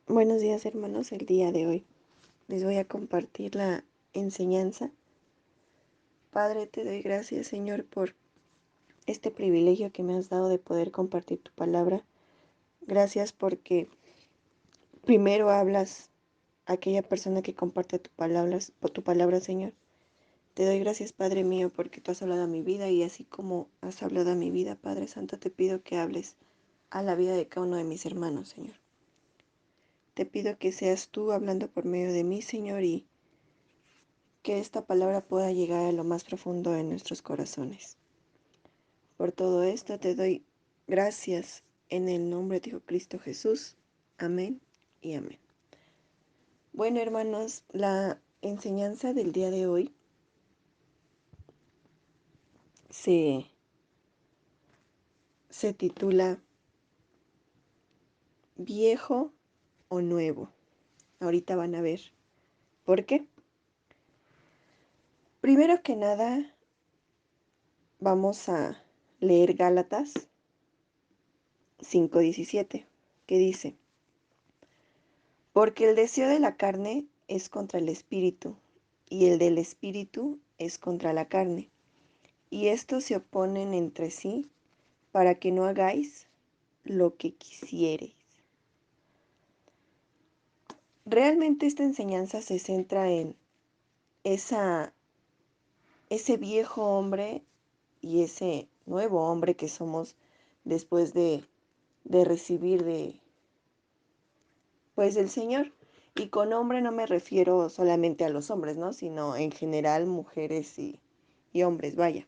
Buenos días, hermanos. El día de hoy les voy a compartir la enseñanza. Padre, te doy gracias, Señor, por este privilegio que me has dado de poder compartir tu palabra. Gracias porque primero hablas a aquella persona que comparte tu palabra, Señor. Te doy gracias, Padre mío, porque tú has hablado a mi vida y así como has hablado a mi vida, Padre Santo, te pido que hables a la vida de cada uno de mis hermanos, Señor. Te pido que seas tú hablando por medio de mí, Señor, y que esta palabra pueda llegar a lo más profundo de nuestros corazones. Por todo esto te doy gracias en el nombre de Cristo Jesús. Amén y amén. Bueno, hermanos, la enseñanza del día de hoy se, se titula ¿Viejo o nuevo? Ahorita van a ver por qué. Primero que nada, vamos a leer Gálatas 5:17, que dice: Porque el deseo de la carne es contra el espíritu, y el del espíritu es contra la carne, y estos se oponen entre sí, para que no hagáis lo que quisiereis. Realmente esta enseñanza se centra en esa, ese viejo hombre y ese nuevo hombre que somos después de recibir del Señor. Y con hombre no me refiero solamente a los hombres, ¿no? Sino en general mujeres y hombres, vaya.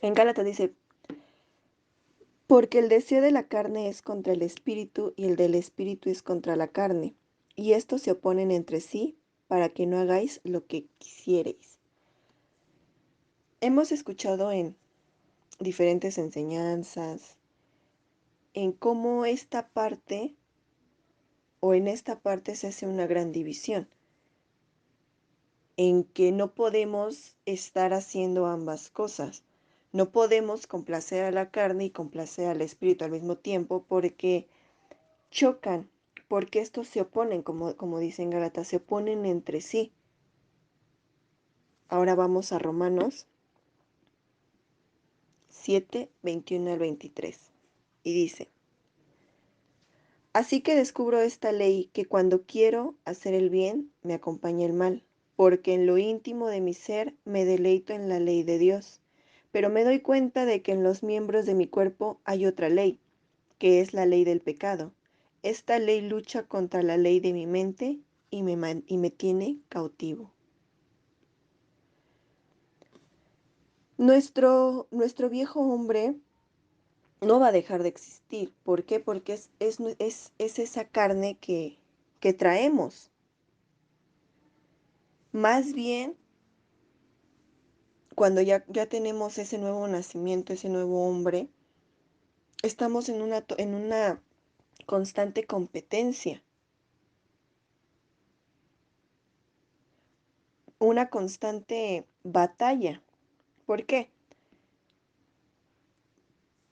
En Gálatas dice: porque el deseo de la carne es contra el espíritu y el del espíritu es contra la carne, y estos se oponen entre sí para que no hagáis lo que quisiereis. Hemos escuchado en diferentes enseñanzas en cómo en esta parte se hace una gran división, en que no podemos estar haciendo ambas cosas. No podemos complacer a la carne y complacer al espíritu al mismo tiempo porque chocan, porque estos se oponen, como dice en Gálatas, se oponen entre sí. Ahora vamos a Romanos 7:21 al 23. Y dice: Así que descubro esta ley, que cuando quiero hacer el bien, me acompaña el mal, porque en lo íntimo de mi ser me deleito en la ley de Dios. Pero me doy cuenta de que en los miembros de mi cuerpo hay otra ley, que es la ley del pecado. Esta ley lucha contra la ley de mi mente y me tiene cautivo. Nuestro viejo hombre no va a dejar de existir. ¿Por qué? Porque es esa carne que traemos. Más bien, cuando ya tenemos ese nuevo nacimiento, ese nuevo hombre, estamos en una constante competencia, una constante batalla. ¿Por qué?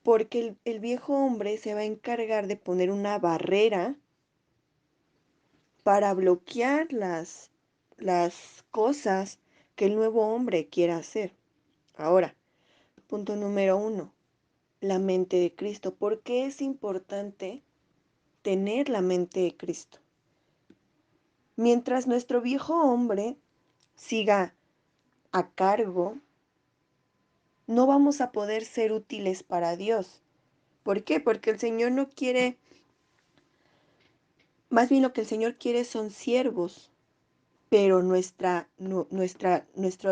Porque el viejo hombre se va a encargar de poner una barrera para bloquear las cosas que el nuevo hombre quiera hacer. Ahora, punto número 1, la mente de Cristo. ¿Por qué es importante tener la mente de Cristo? Mientras nuestro viejo hombre siga a cargo, no vamos a poder ser útiles para Dios. ¿Por qué? Porque el Señor no quiere, más bien lo que el Señor quiere son siervos, pero nuestro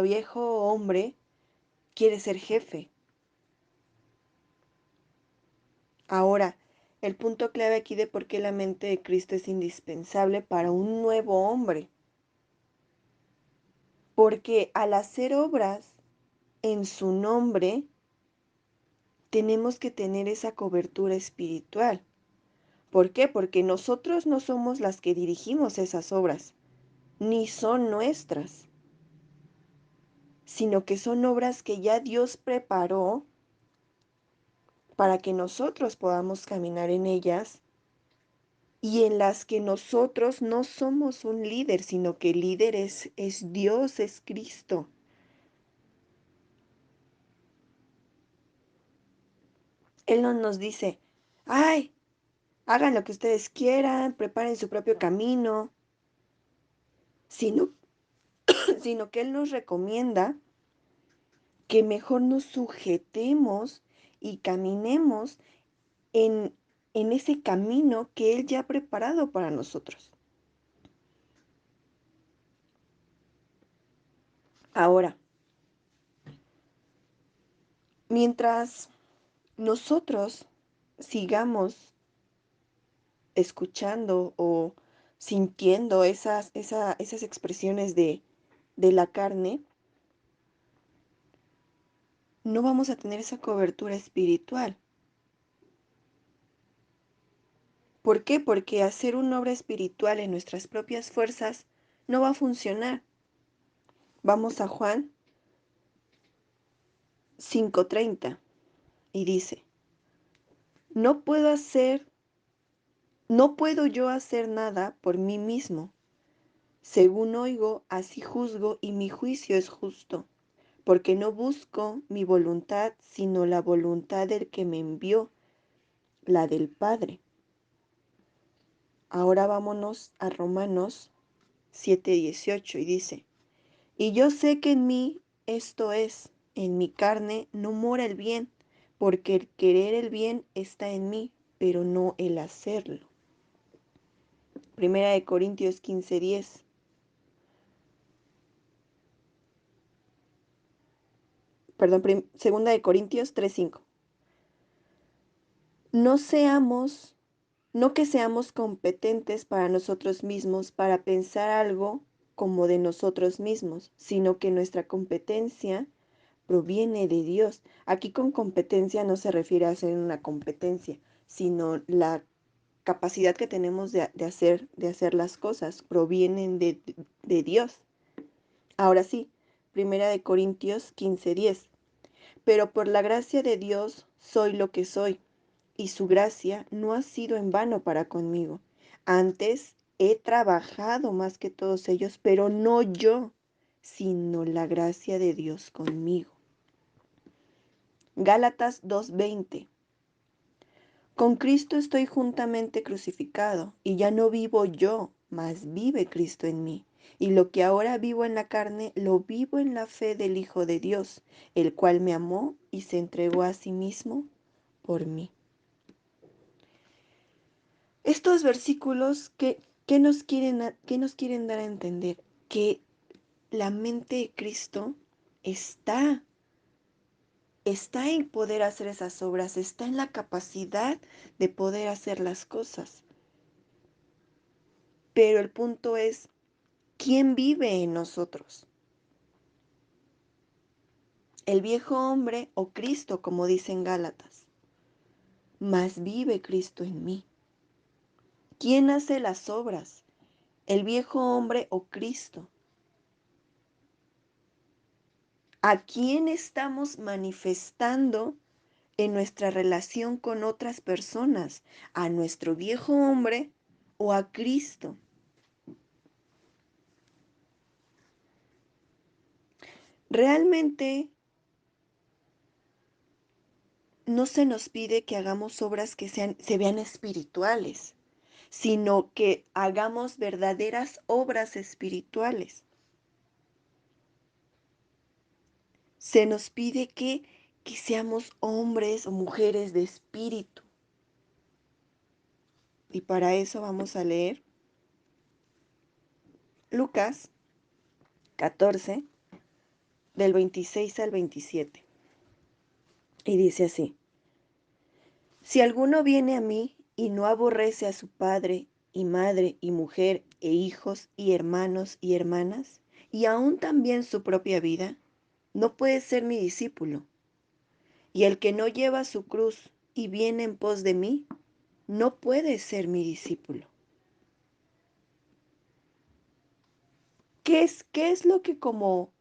viejo hombre quiere ser jefe. Ahora, el punto clave aquí de por qué la mente de Cristo es indispensable para un nuevo hombre. Porque al hacer obras en su nombre, tenemos que tener esa cobertura espiritual. ¿Por qué? Porque nosotros no somos las que dirigimos esas obras, ni son nuestras, sino que son obras que ya Dios preparó para que nosotros podamos caminar en ellas y en las que nosotros no somos un líder, sino que el líder es Dios, es Cristo. Él no nos dice, ay, hagan lo que ustedes quieran, preparen su propio camino, sino, sino que Él nos recomienda que mejor nos sujetemos y caminemos en, en ese camino que Él ya ha preparado para nosotros. Ahora, mientras nosotros sigamos escuchando o sintiendo esas expresiones de la carne, no vamos a tener esa cobertura espiritual. ¿Por qué? Porque hacer una obra espiritual en nuestras propias fuerzas no va a funcionar. Vamos a Juan 5:30 y dice, no puedo hacer, no puedo yo hacer nada por mí mismo. Según oigo, así juzgo y mi juicio es justo, porque no busco mi voluntad, sino la voluntad del que me envió, la del Padre. Ahora vámonos a Romanos 7:18 y dice, y yo sé que en mí, esto es, en mi carne, no mora el bien, porque el querer el bien está en mí, pero no el hacerlo. Primera de Corintios 15:10. Perdón, segunda de Corintios 3:5. No seamos, no que seamos competentes para nosotros mismos para pensar algo como de nosotros mismos, sino que nuestra competencia proviene de Dios. Aquí con competencia no se refiere a hacer una competencia, sino la capacidad que tenemos de hacer las cosas provienen de Dios. Ahora sí, Primera de Corintios 15:10. Pero por la gracia de Dios soy lo que soy, y su gracia no ha sido en vano para conmigo. Antes he trabajado más que todos ellos, pero no yo, sino la gracia de Dios conmigo. Gálatas 2:20. Con Cristo estoy juntamente crucificado, y ya no vivo yo, mas vive Cristo en mí. Y lo que ahora vivo en la carne, lo vivo en la fe del Hijo de Dios, el cual me amó y se entregó a sí mismo por mí. Estos versículos, qué nos quieren dar a entender? Que la mente de Cristo está, está en poder hacer esas obras, está en la capacidad de poder hacer las cosas. Pero el punto es, ¿quién vive en nosotros? El viejo hombre o Cristo, como dicen Gálatas. Mas vive Cristo en mí. ¿Quién hace las obras? ¿El viejo hombre o Cristo? ¿A quién estamos manifestando en nuestra relación con otras personas? ¿A nuestro viejo hombre o a Cristo? Realmente no se nos pide que hagamos obras que se vean espirituales, sino que hagamos verdaderas obras espirituales. Se nos pide que seamos hombres o mujeres de espíritu. Y para eso vamos a leer Lucas 14, del 26 al 27. Y dice así, si alguno viene a mí y no aborrece a su padre y madre y mujer e hijos y hermanos y hermanas, y aún también su propia vida, no puede ser mi discípulo. Y el que no lleva su cruz y viene en pos de mí, no puede ser mi discípulo. Qué es lo que como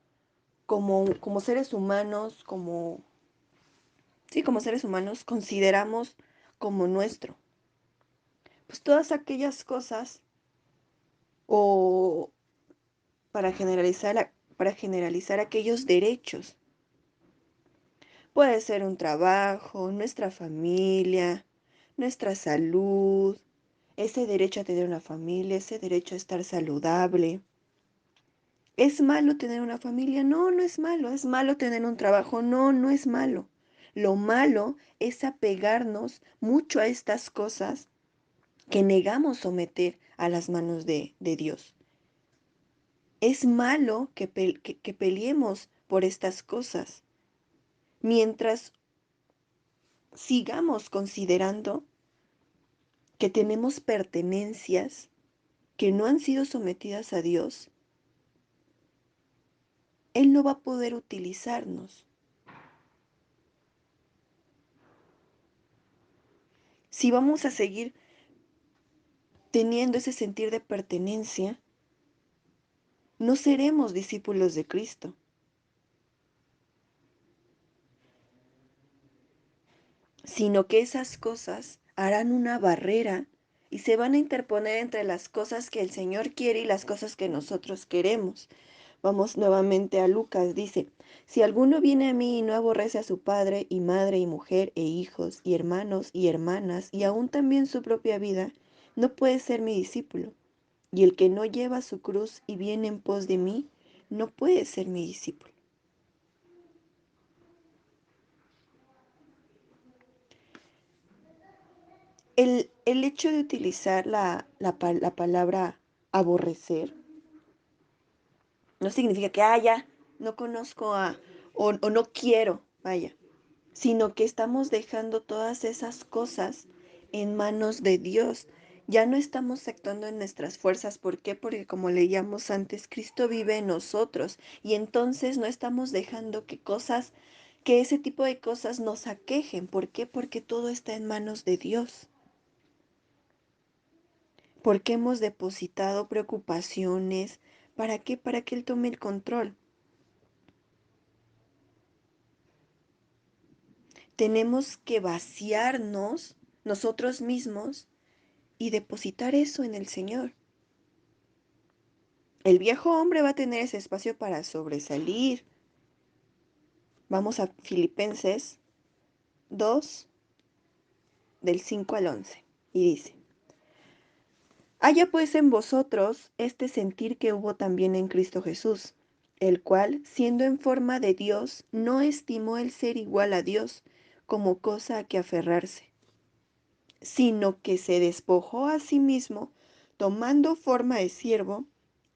seres humanos, sí, como seres humanos consideramos como nuestro? pues todas aquellas cosas o para generalizar aquellos derechos. Puede ser un trabajo, nuestra familia, nuestra salud, ese derecho a tener una familia, ese derecho a estar saludable. ¿Es malo tener una familia? No, no es malo. ¿Es malo tener un trabajo? No, no es malo. Lo malo es apegarnos mucho a estas cosas que negamos someter a las manos de Dios. Es malo que peleemos por estas cosas mientras sigamos considerando que tenemos pertenencias que no han sido sometidas a Dios. Él no va a poder utilizarnos. Si vamos a seguir teniendo ese sentir de pertenencia, no seremos discípulos de Cristo, sino que esas cosas harán una barrera y se van a interponer entre las cosas que el Señor quiere y las cosas que nosotros queremos. Vamos nuevamente a Lucas, dice, si alguno viene a mí y no aborrece a su padre y madre y mujer e hijos y hermanos y hermanas y aún también su propia vida, no puede ser mi discípulo. Y el que no lleva su cruz y viene en pos de mí, no puede ser mi discípulo. El hecho de utilizar la palabra aborrecer no significa que, ya, no conozco o no quiero, vaya, sino que estamos dejando todas esas cosas en manos de Dios. Ya no estamos actuando en nuestras fuerzas. ¿Por qué? Porque como leíamos antes, Cristo vive en nosotros y entonces no estamos dejando que ese tipo de cosas nos aquejen. ¿Por qué? Porque todo está en manos de Dios. Porque hemos depositado preocupaciones. ¿Para qué? Para que Él tome el control. Tenemos que vaciarnos nosotros mismos y depositar eso en el Señor. El viejo hombre va a tener ese espacio para sobresalir. Vamos a Filipenses 2, del 5 al 11. Y dice, haya pues en vosotros este sentir que hubo también en Cristo Jesús, el cual, siendo en forma de Dios, no estimó el ser igual a Dios como cosa a que aferrarse, sino que se despojó a sí mismo, tomando forma de siervo,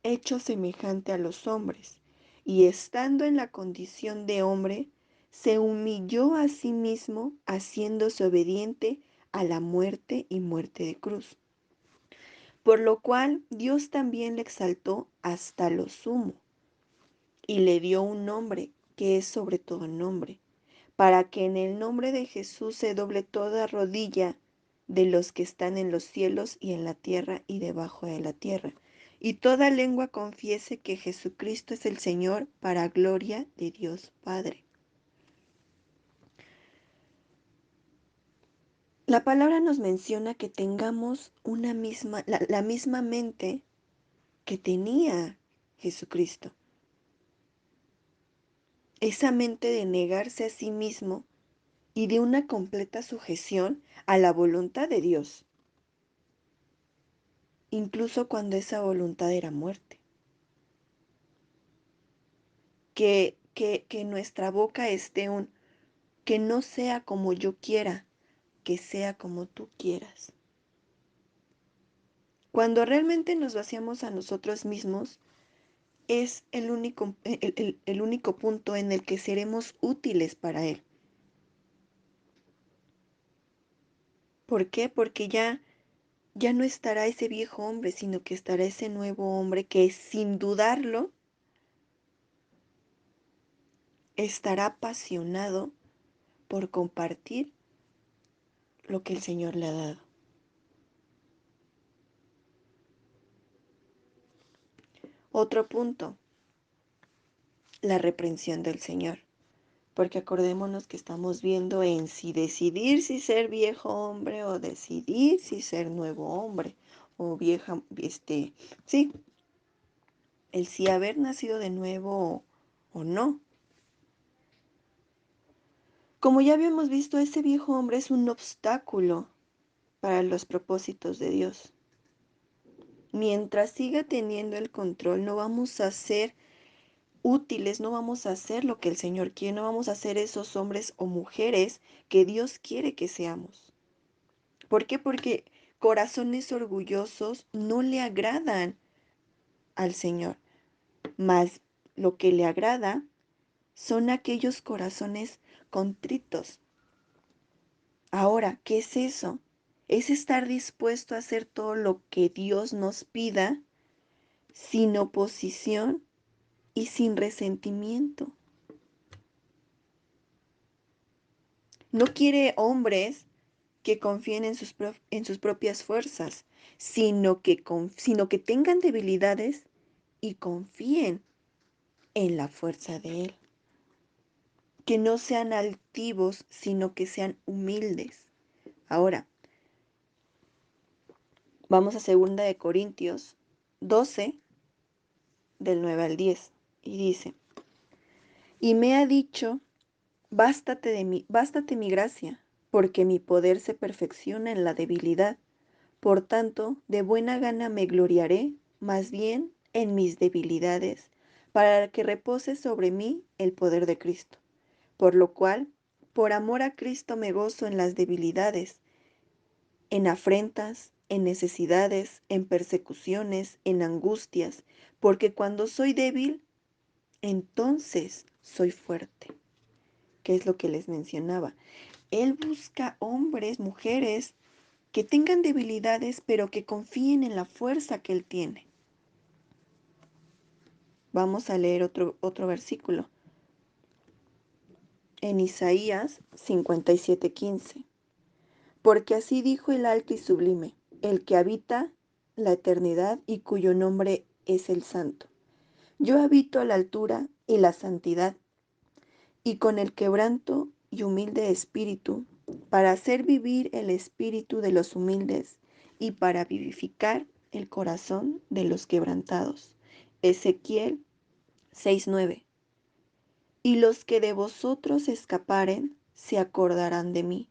hecho semejante a los hombres, y estando en la condición de hombre, se humilló a sí mismo, haciéndose obediente a la muerte y muerte de cruz. Por lo cual Dios también le exaltó hasta lo sumo, y le dio un nombre que es sobre todo nombre, para que en el nombre de Jesús se doble toda rodilla de los que están en los cielos y en la tierra y debajo de la tierra, y toda lengua confiese que Jesucristo es el Señor, para gloria de Dios Padre. La palabra nos menciona que tengamos la misma mente que tenía Jesucristo. Esa mente de negarse a sí mismo y de una completa sujeción a la voluntad de Dios, incluso cuando esa voluntad era muerte. Que nuestra boca esté que no sea como yo quiera, que sea como tú quieras. Cuando realmente nos vaciamos a nosotros mismos, es el único punto en el que seremos útiles para Él. ¿Por qué? Porque ya no estará ese viejo hombre, sino que estará ese nuevo hombre que sin dudarlo estará apasionado por compartir lo que el Señor le ha dado. Otro punto, la reprensión del Señor. porque acordémonos que estamos viendo en si decidir si ser viejo hombre o decidir si ser nuevo hombre o vieja, sí, el si haber nacido de nuevo o no. Como ya habíamos visto, ese viejo hombre es un obstáculo para los propósitos de Dios. Mientras siga teniendo el control, no vamos a ser útiles, no vamos a hacer lo que el Señor quiere, no vamos a ser esos hombres o mujeres que Dios quiere que seamos. ¿Por qué? Porque corazones orgullosos no le agradan al Señor, mas lo que le agrada son aquellos corazones contritos. Ahora, ¿qué es eso? Es estar dispuesto a hacer todo lo que Dios nos pida sin oposición y sin resentimiento. No quiere hombres que confíen en sus propias fuerzas, sino que tengan debilidades y confíen en la fuerza de Él. Que no sean altivos, sino que sean humildes. Ahora, vamos a 2 Corintios 12, del 9 al 10, y dice, y me ha dicho, bástate mi gracia, porque mi poder se perfecciona en la debilidad. Por tanto, de buena gana me gloriaré, más bien en mis debilidades, para que repose sobre mí el poder de Cristo. Por lo cual, por amor a Cristo me gozo en las debilidades, en afrentas, en necesidades, en persecuciones, en angustias, porque cuando soy débil, entonces soy fuerte. ¿Qué es lo que les mencionaba? Él busca hombres, mujeres, que tengan debilidades, pero que confíen en la fuerza que Él tiene. Vamos a leer otro versículo. En Isaías 57:15. Porque así dijo el alto y sublime, el que habita la eternidad y cuyo nombre es el Santo. Yo habito a la altura y la santidad, y con el quebranto y humilde espíritu, para hacer vivir el espíritu de los humildes y para vivificar el corazón de los quebrantados. Ezequiel 6:9. Y los que de vosotros escaparen se acordarán de mí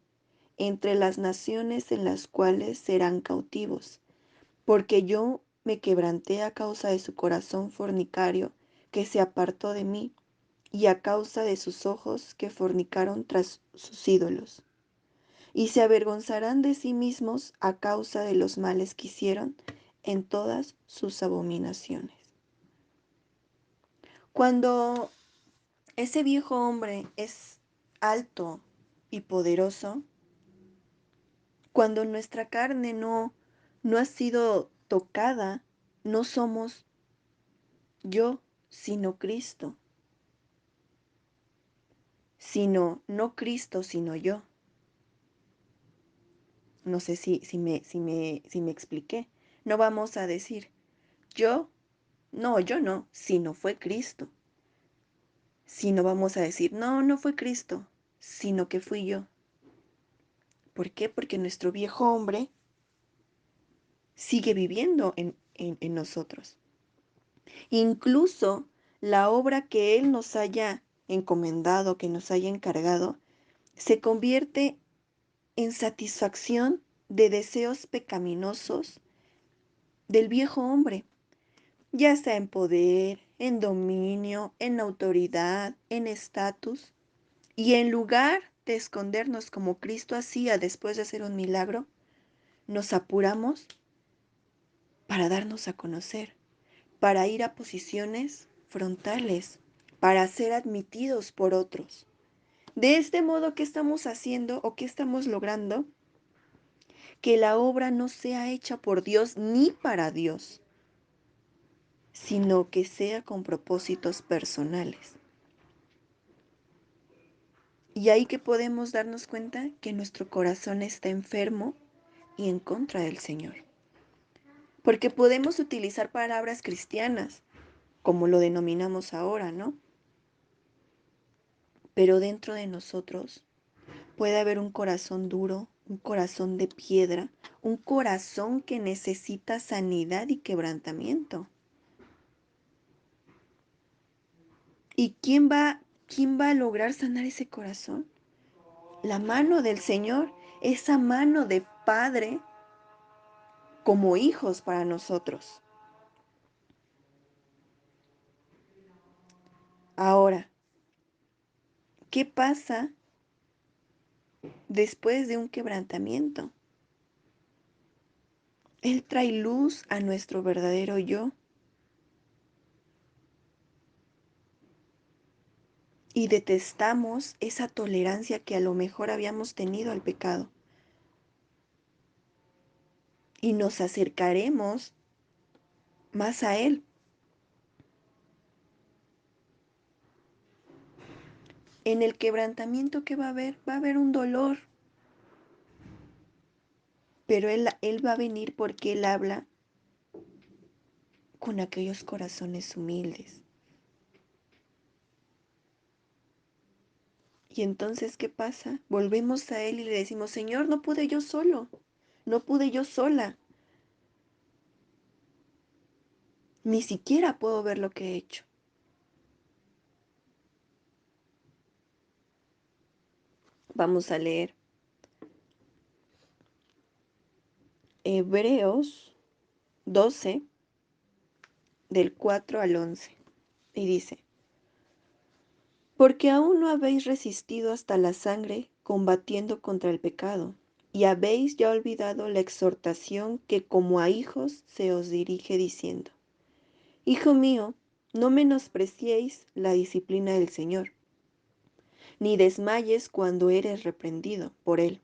entre las naciones en las cuales serán cautivos, porque yo me quebranté a causa de su corazón fornicario que se apartó de mí, y a causa de sus ojos que fornicaron tras sus ídolos. Y se avergonzarán de sí mismos a causa de los males que hicieron en todas sus abominaciones. Cuando ese viejo hombre es alto y poderoso, cuando nuestra carne no ha sido tocada, no somos yo, sino Cristo, sino no Cristo, sino yo. No sé si me expliqué. No vamos a decir yo, no, yo no, sino fue Cristo. Sino vamos a decir, no, no fue Cristo, sino que fui yo. ¿Por qué? Porque nuestro viejo hombre sigue viviendo en nosotros. Incluso la obra que Él nos haya encomendado, que nos haya encargado, se convierte en satisfacción de deseos pecaminosos del viejo hombre, ya sea en poder, en dominio, en autoridad, en estatus, y en lugar de escondernos como Cristo hacía después de hacer un milagro, nos apuramos para darnos a conocer, para ir a posiciones frontales, para ser admitidos por otros. De este modo, ¿qué estamos haciendo o qué estamos logrando? Que la obra no sea hecha por Dios ni para Dios, sino que sea con propósitos personales. Y ahí que podemos darnos cuenta que nuestro corazón está enfermo y en contra del Señor. Porque podemos utilizar palabras cristianas, como lo denominamos ahora, ¿no? pero dentro de nosotros puede haber un corazón duro, un corazón de piedra, un corazón que necesita sanidad y quebrantamiento. ¿Y quién va a lograr sanar ese corazón? La mano del Señor, esa mano de Padre como hijos para nosotros. Ahora, ¿qué pasa después de un quebrantamiento? Él trae luz a nuestro verdadero yo y detestamos esa tolerancia que a lo mejor habíamos tenido al pecado. Y nos acercaremos más a Él. En el quebrantamiento que va a haber, va a haber un dolor, pero él va a venir porque Él habla con aquellos corazones humildes. Y entonces, ¿qué pasa? Volvemos a Él y le decimos, Señor, no pude yo solo, no pude yo sola, ni siquiera puedo ver lo que he hecho. Vamos a leer Hebreos 12, del 4 al 11. Y dice, porque aún no habéis resistido hasta la sangre combatiendo contra el pecado, y habéis ya olvidado la exhortación que como a hijos se os dirige diciendo, Hijo mío, no menospreciéis la disciplina del Señor, ni desmayes cuando eres reprendido por Él,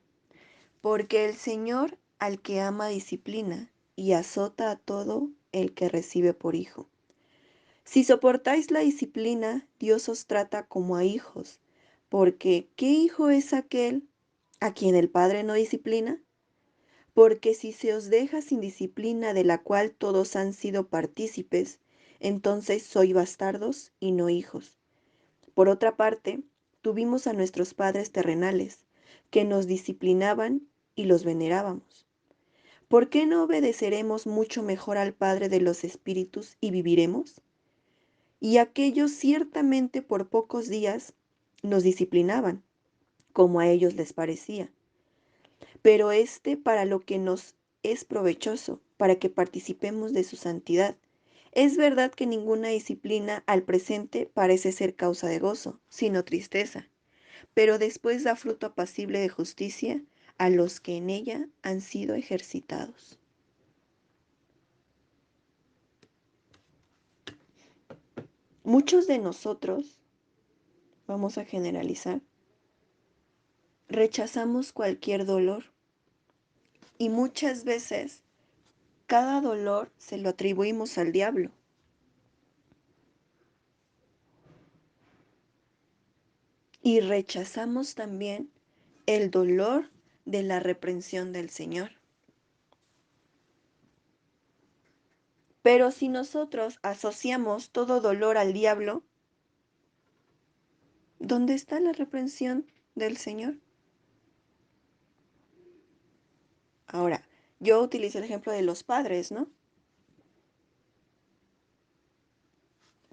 porque el Señor al que ama disciplina y azota a todo el que recibe por hijo. Si soportáis la disciplina, Dios os trata como a hijos, porque ¿qué hijo es aquel a quien el Padre no disciplina? Porque si se os deja sin disciplina de la cual todos han sido partícipes, entonces sois bastardos y no hijos. Por otra parte, tuvimos a nuestros padres terrenales, que nos disciplinaban y los venerábamos. ¿Por qué no obedeceremos mucho mejor al Padre de los Espíritus y viviremos? Y aquellos ciertamente por pocos días nos disciplinaban, como a ellos les parecía, pero para lo que nos es provechoso, para que participemos de su santidad. Es verdad que ninguna disciplina al presente parece ser causa de gozo, sino tristeza, pero después da fruto apacible de justicia a los que en ella han sido ejercitados. Muchos de nosotros, vamos a generalizar, rechazamos cualquier dolor y muchas veces cada dolor se lo atribuimos al diablo. Y rechazamos también el dolor de la reprensión del Señor. Pero si nosotros asociamos todo dolor al diablo, ¿dónde está la reprensión del Señor? Ahora, yo utilizo el ejemplo de los padres, ¿no?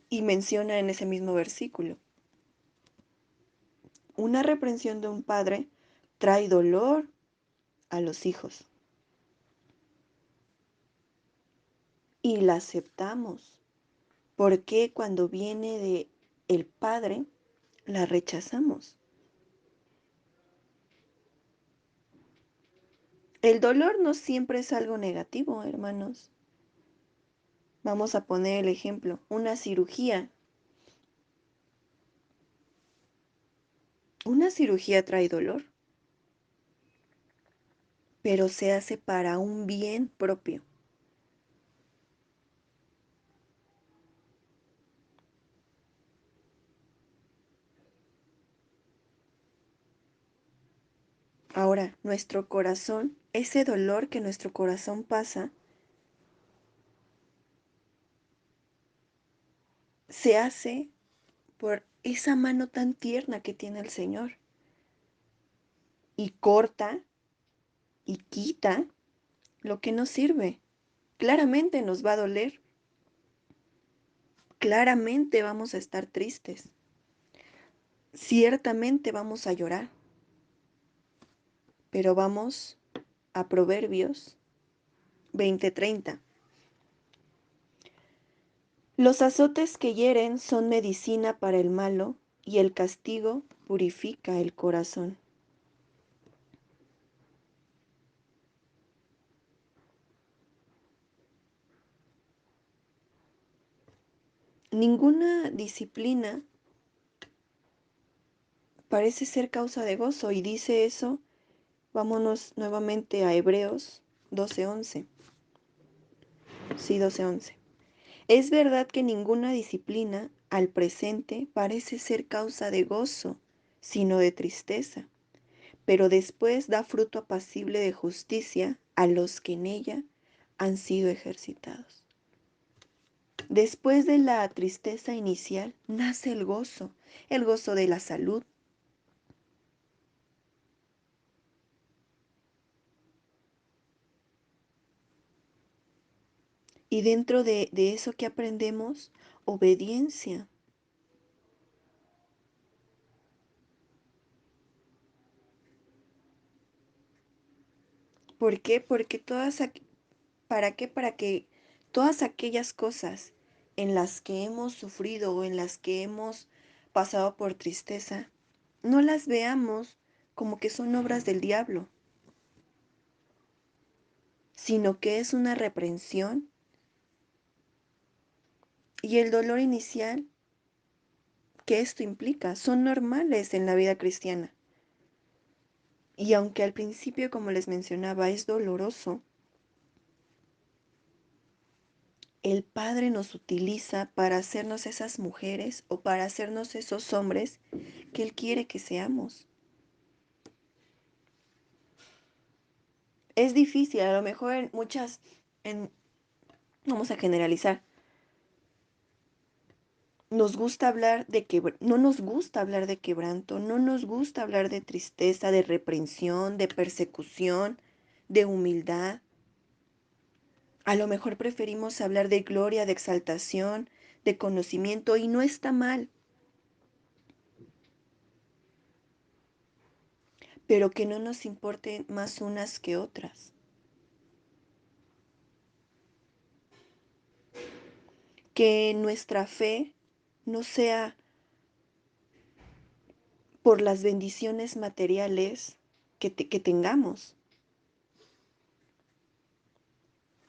Y menciona en ese mismo versículo, una reprensión de un padre trae dolor a los hijos y la aceptamos. ¿Por qué cuando viene de el padre la rechazamos? El dolor no siempre es algo negativo, hermanos. Vamos a poner el ejemplo, una cirugía. Una cirugía trae dolor, pero se hace para un bien propio. Ahora, nuestro corazón, ese dolor que nuestro corazón pasa, se hace por esa mano tan tierna que tiene el Señor y corta y quita lo que no sirve. Claramente nos va a doler, claramente vamos a estar tristes, ciertamente vamos a llorar, pero vamos a Proverbios 20:30. Los azotes que hieren son medicina para el malo y el castigo purifica el corazón. Ninguna disciplina parece ser causa de gozo y dice eso. Vámonos nuevamente a Hebreos 12:11. Sí, 12:11. Es verdad que ninguna disciplina al presente parece ser causa de gozo, sino de tristeza, pero después da fruto apacible de justicia a los que en ella han sido ejercitados. Después de la tristeza inicial nace el gozo de la salud. Y dentro de eso que aprendemos, obediencia. ¿Por qué? Porque ¿para qué? Para que todas aquellas cosas en las que hemos sufrido o en las que hemos pasado por tristeza, no las veamos como que son obras del diablo, sino que es una reprensión y el dolor inicial que esto implica son normales en la vida cristiana. Y aunque al principio, como les mencionaba, es doloroso, el Padre nos utiliza para hacernos esas mujeres o para hacernos esos hombres que Él quiere que seamos. Es difícil, a lo mejor en, vamos a generalizar, no nos gusta hablar de quebranto, no nos gusta hablar de tristeza, de reprensión, de persecución, de humildad. A lo mejor preferimos hablar de gloria, de exaltación, de conocimiento y no está mal, pero que no nos importen más unas que otras. Que nuestra fe no sea por las bendiciones materiales que tengamos.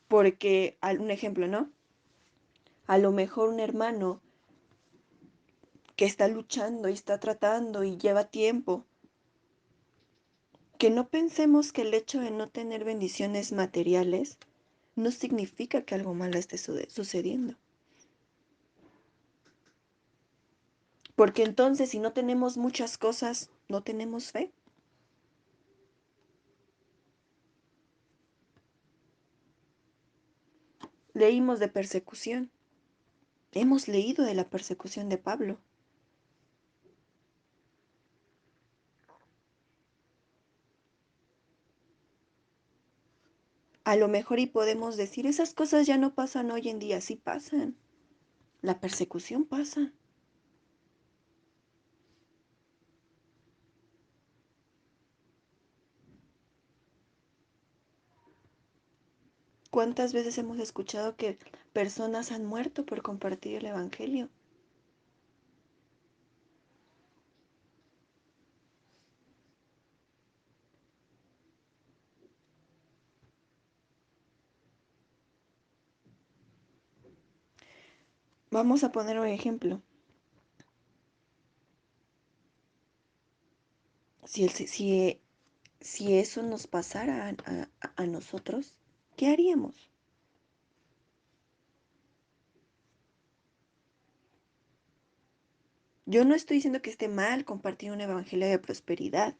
Porque, un ejemplo, ¿no? A lo mejor un hermano que está luchando y está tratando y lleva tiempo, que no pensemos que el hecho de no tener bendiciones materiales no significa que algo malo esté sucediendo. Porque entonces si no tenemos muchas cosas, no tenemos fe. Leímos de persecución. Hemos leído de la persecución de Pablo. A lo mejor y podemos decir, esas cosas ya no pasan hoy en día, sí pasan. La persecución pasa. ¿Cuántas veces hemos escuchado que personas han muerto por compartir el Evangelio? Vamos a poner un ejemplo. Si, si eso nos pasara a nosotros, ¿qué haríamos? Yo no estoy diciendo que esté mal compartir un evangelio de prosperidad,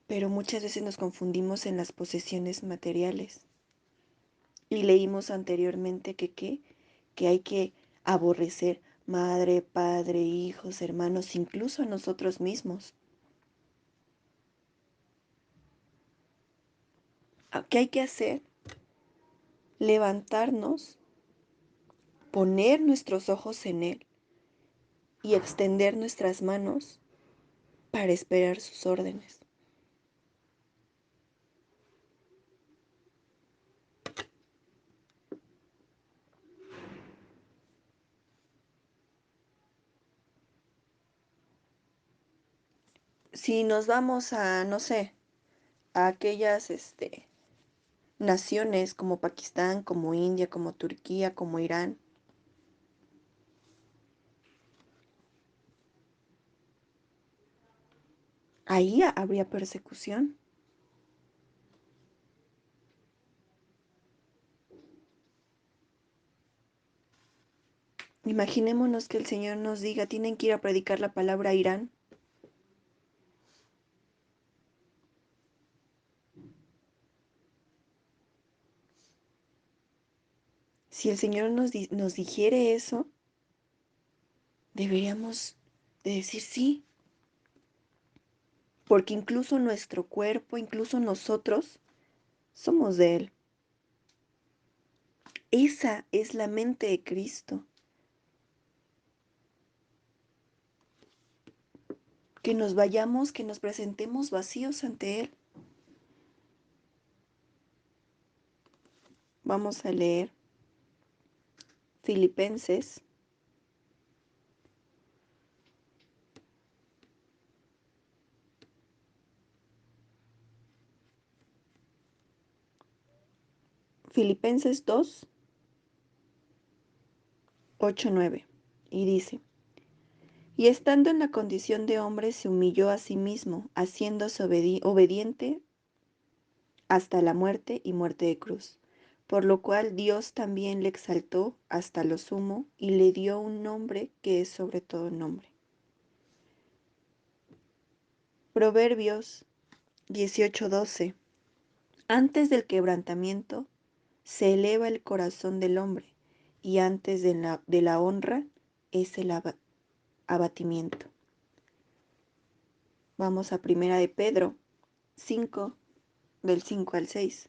pero muchas veces nos confundimos en las posesiones materiales. Y leímos anteriormente que hay que aborrecer madre, padre, hijos, hermanos, incluso a nosotros mismos. ¿Qué hay que hacer? Levantarnos, poner nuestros ojos en Él y extender nuestras manos para esperar sus órdenes. Si nos vamos a, no sé, a aquellas naciones como Pakistán, como India, como Turquía, como Irán, ahí habría persecución. Imaginémonos que el Señor nos diga, tienen que ir a predicar la palabra a Irán. Si el Señor nos dijere eso, deberíamos de decir sí, porque incluso nuestro cuerpo, incluso nosotros, somos de Él. Esa es la mente de Cristo. Que nos vayamos, que nos presentemos vacíos ante Él. Vamos a leer Filipenses, Filipenses 2, 8, 9. Y dice, y estando en la condición de hombre se humilló a sí mismo, haciéndose obediente hasta la muerte y muerte de cruz. Por lo cual Dios también le exaltó hasta lo sumo y le dio un nombre que es sobre todo nombre. Proverbios 18:12. Antes del quebrantamiento se eleva el corazón del hombre y antes de la honra es el abatimiento. Vamos a Primera de Pedro 5, del 5 al 6.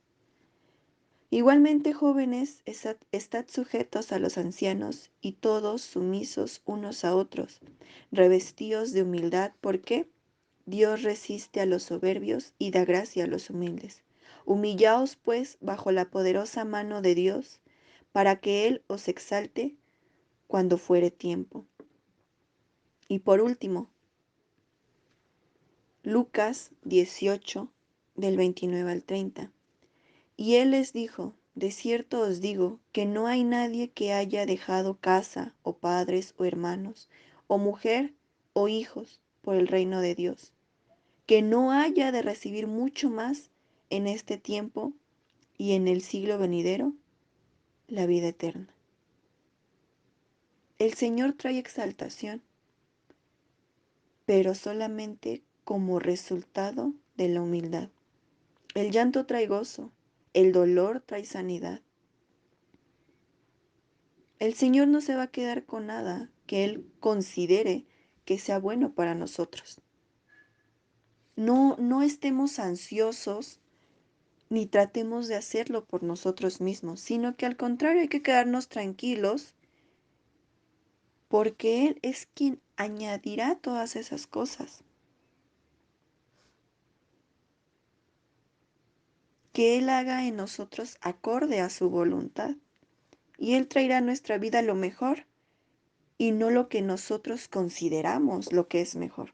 Igualmente, jóvenes, estad sujetos a los ancianos y todos sumisos unos a otros, revestidos de humildad, porque Dios resiste a los soberbios y da gracia a los humildes. Humillaos, pues, bajo la poderosa mano de Dios, para que Él os exalte cuando fuere tiempo. Y por último, Lucas 18, del 29 al 30. Y él les dijo, de cierto os digo que no hay nadie que haya dejado casa, o padres, o hermanos, o mujer, o hijos, por el reino de Dios, que no haya de recibir mucho más en este tiempo y en el siglo venidero, la vida eterna. El Señor trae exaltación, pero solamente como resultado de la humildad. El llanto trae gozo, el dolor trae sanidad. El Señor no se va a quedar con nada que Él considere que sea bueno para nosotros. No estemos ansiosos ni tratemos de hacerlo por nosotros mismos, sino que al contrario hay que quedarnos tranquilos porque Él es quien añadirá todas esas cosas. Que Él haga en nosotros acorde a su voluntad y Él traerá a nuestra vida lo mejor y no lo que nosotros consideramos lo que es mejor.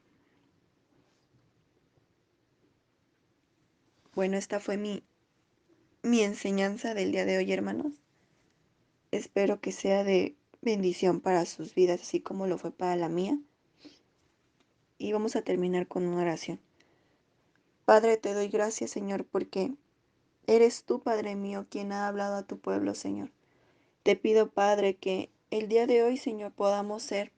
Bueno, esta fue mi enseñanza del día de hoy, hermanos. Espero que sea de bendición para sus vidas, así como lo fue para la mía. Y vamos a terminar con una oración. Padre, te doy gracias, Señor, porque eres tú, Padre mío, quien ha hablado a tu pueblo, Señor. Te pido, Padre, que el día de hoy, Señor, podamos ser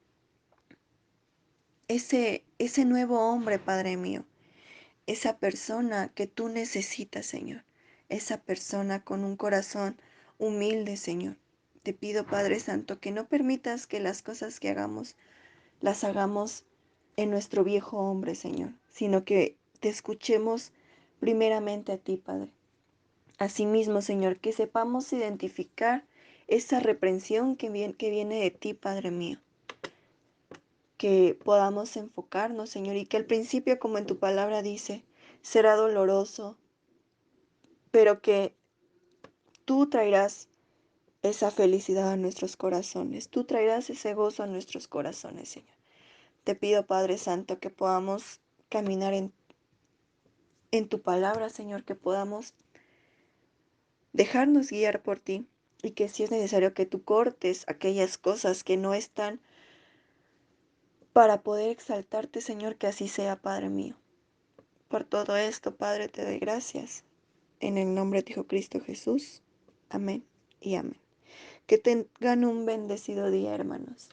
ese nuevo hombre, Padre mío, esa persona que tú necesitas, Señor, esa persona con un corazón humilde, Señor, Te pido, Padre Santo, que no permitas que las cosas que hagamos las hagamos en nuestro viejo hombre, Señor, sino que te escuchemos primeramente a ti, Padre. Asimismo, Señor, que sepamos identificar esa reprensión que viene de ti, Padre mío. Que podamos enfocarnos, Señor, y que al principio, como en tu palabra dice, será doloroso, pero que tú traerás esa felicidad a nuestros corazones. Tú traerás ese gozo a nuestros corazones, Señor. Te pido, Padre Santo, que podamos caminar en tu palabra, Señor, que podamos dejarnos guiar por ti y que si es necesario que tú cortes aquellas cosas que no están para poder exaltarte, Señor, que así sea, Padre mío. Por todo esto, Padre, te doy gracias. En el nombre de tu Hijo Cristo Jesús. Amén y amén. Que tengan un bendecido día, hermanos.